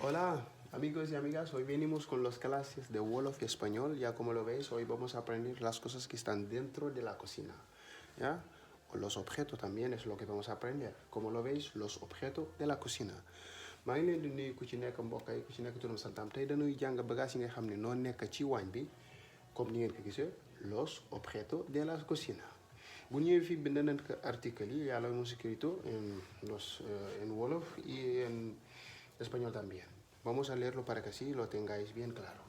Hola amigos y amigas, hoy venimos con las clases de Wolof y español. Ya como lo veis, hoy vamos a aprender las cosas que están dentro de la cocina. ¿Ya? O los objetos también es lo que vamos a aprender. Como lo veis, los objetos de la cocina. maa ngi leen di nuyu ku ci nekk mbokk yi ku ci nekk turam santam tey dañuy jàng bagage yi nga xam ne noo nekk ci waañ bi comme ni ngeen ko gisee los objetos de la cocina. bu ñëwee fii bind nañ ko article yi ya lo hemos escrito en Wolof y en español también. Vamos a leerlo para que así lo tengáis bien claro.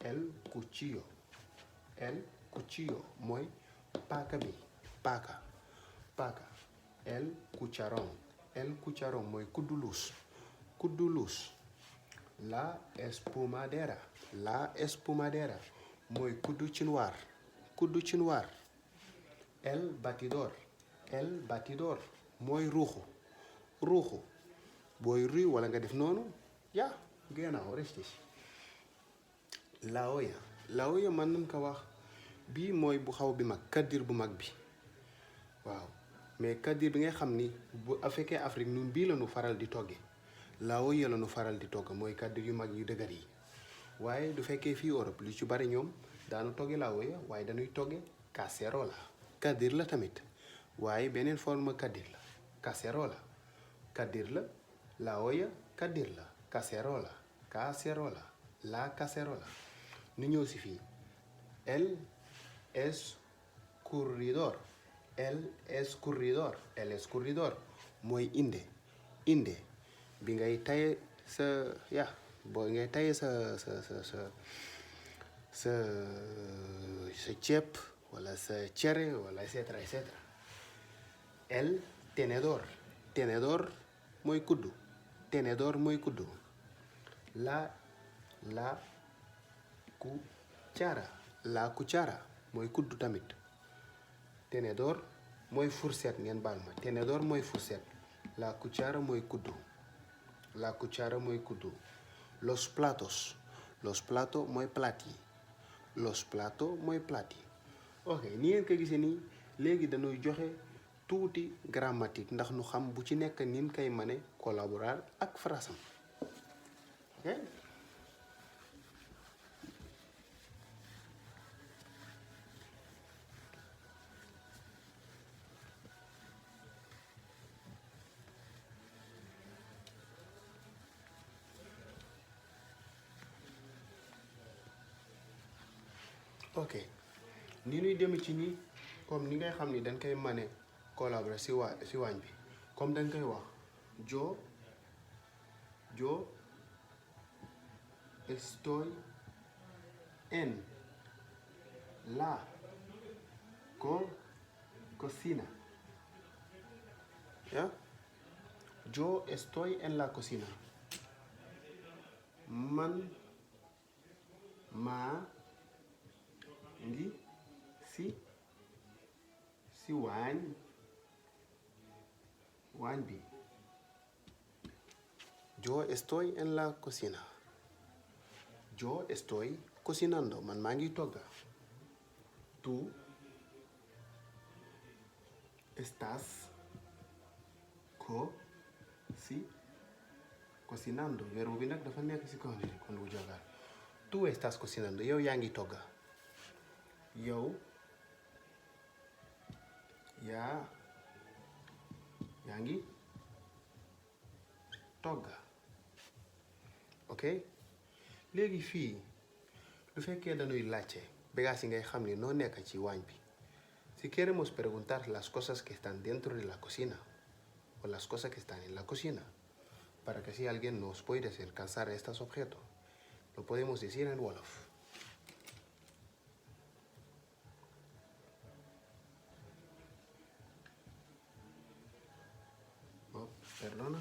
El cuchillo. El cuchillo. Muy paca bi. Paca. Paca. El cucharón. El cucharón. Muy kudulus. Kudulus. La espumadera. La espumadera. Muy kudu chinoir. Kudu chinoir. El batidor. El batidor. Muy rujo. Rujo. Boy ruy wala nga def noonu ya gannaaw resté si la olla man nañ ko wax bii mooy bu xaw bi mag kaddir bu mag bi waaw mais kaddir bi nga xam ni bu fekkee Afrique ñun bii la ñu faral di togge la olla la ñu faral di togg mooy kaddir yu mag yu dëgër yi waaye du fekkee fii Europe lu ci bari ñoom daanu togge la olla waaye dañuy togge casserola kaddir la tamit waaye beneen forme kaddir la casserola kaddir la olla kaddir la cacerola cacerola la cacerola nu ñëw si fii el escurridor el escurridor mooy inde bi ngay taye sa booy ngay taye sa ceeb wala sa cere wala et cetera el tenedor mooy kuddu tenedor mooy kuddu la cuchara mooy kuddu tamit tenedor mooy fourchette ngeen baal ma tenedor mooy fourchette la cuchara mooy kuddu los platos mooy plat yi ok ni ngeen ko gisee nii léegi dañuy joxe tuuti grammatique ndax nu xam bu ci nekk nin koy mane collaborer ak frasam ok ni ñuy dem ci nii comme ni ngay xam ni dañ koy mane collaborer si waañ bi comme dañ koy wax yo estoy en la cocina ¿ya? Yo estoy en la cocina man maa ngi si waañ bi yo estoy en la cocina yo estoy cocinando man maa ngi togga tú estás cocinando verbe bi nag dafa nekk si kaw ni kon bu jogaar tú estás cocinando yow yaa ngi togga yow yaa ngi togga ok léegi fii lu fekkee dañuy laajte bagages yi ngay xam ni noo nekk ci waañ bi si queremos preguntar las cosas que están dentro de la cocina o las cosas que están en la cocina para que si alguien nos puede alcanzar estos objetos lo podemos decir en Wolof. Perdona.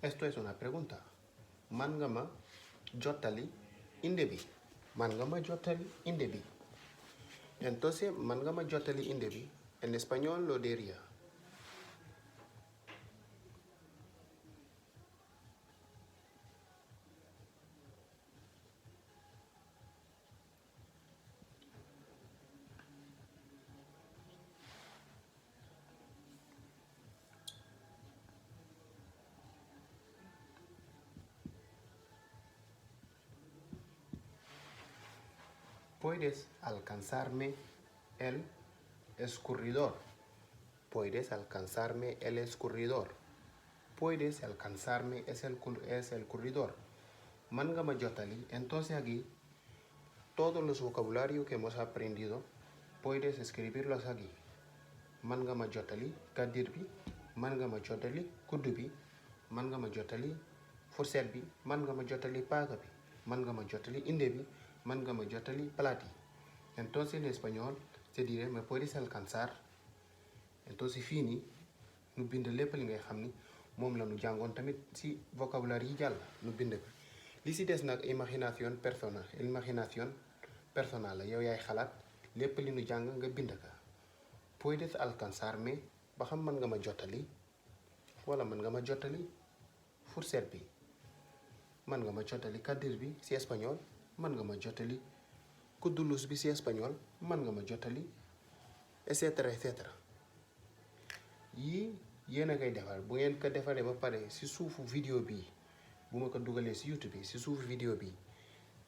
Esto es una pregunta. Man nga ma jottali inde bi. Entonces, mangama jotali indebi, en español lo diría. Puedes alcanzarme el escurridor. Puedes alcanzarme el escurridor. Puedes alcanzarme es el corredor. Mangama jotali. Entonces aquí, todos los vocabularios que hemos aprendido, puedes escribirlos aquí. Mangama jotali kadirbi, mangama jotali kudubi, mangama jotali forselbi, mangama jotali pagabi, mangama jotali indebi, mangama jotali plati. Entonces en español se diría me puedes alcanzar. Entonces fini nu bind lépp li ngay xam ni moom la nu jàngoon tamit ci vocabulaire yi jàll nu bind ko li ci des nag imagination personnelle la yow yaay xalaat lépp li nu jàng nga bind ka puedes alcanzarme ba xam mën nga ma jottali wala mën nga ma jottali fourchette bi mën nga ma jottali kadir bi ci espagnol mën nga ma jottali kuddulus bi ci espagnol mën nga ma jottali et cetera et cetera yii yéen a koy defar bu ngeen ko defaree ba pare ci suufu vidéo bi bu ma ko dugalee ci YouTube bi ci suufu vidéo bi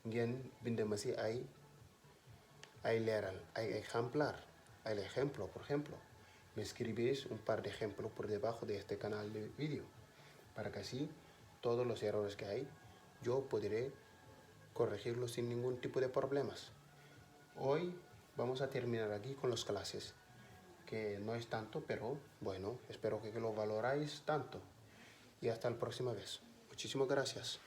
ngeen bind ma ci ay leeral ay ejemplo, por ejemplo. Me escribís un par de ejemplos por debajo de este canal de vídeo para que así todos los errores que hay yo podré corregirlos sin ningún tipo de problemas. Hoy vamos a terminar aquí con las clases, que no es tanto, pero bueno, espero que lo valoráis tanto. Y hasta la próxima vez. Muchísimas gracias.